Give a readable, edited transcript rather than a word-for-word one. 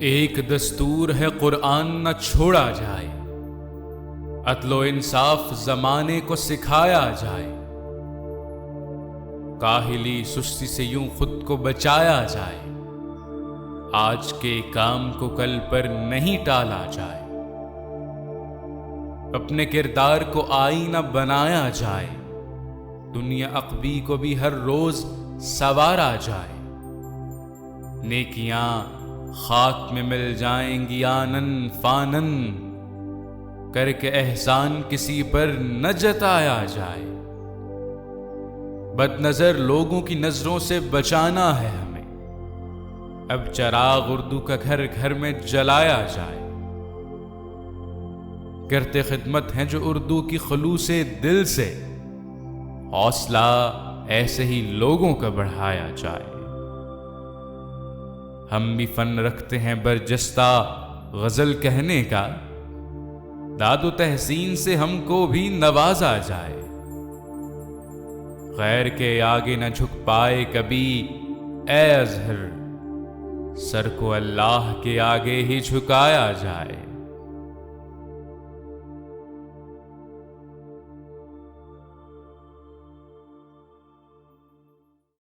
ایک دستور ہے قرآن نہ چھوڑا جائے، عدل و انصاف زمانے کو سکھایا جائے، کاہلی سستی سے یوں خود کو بچایا جائے، آج کے کام کو کل پر نہیں ٹالا جائے، اپنے کردار کو آئینہ بنایا جائے، دنیا عقبی کو بھی ہر روز سنوارا جائے، نیکیاں خاک میں مل جائیں گی آنن فانن، کر کے احسان کسی پر نہ جتایا جائے، بد نظر لوگوں کی نظروں سے بچانا ہے ہمیں، اب چراغ اردو کا گھر گھر میں جلایا جائے، کرتے خدمت ہیں جو اردو کی خلوص دل سے، حوصلہ ایسے ہی لوگوں کا بڑھایا جائے، ہم بھی فن رکھتے ہیں برجستہ غزل کہنے کا، داد و تحسین سے ہم کو بھی نوازا جائے، غیر کے آگے نہ جھک پائے کبھی اے اظہر، سر کو اللہ کے آگے ہی جھکایا جائے۔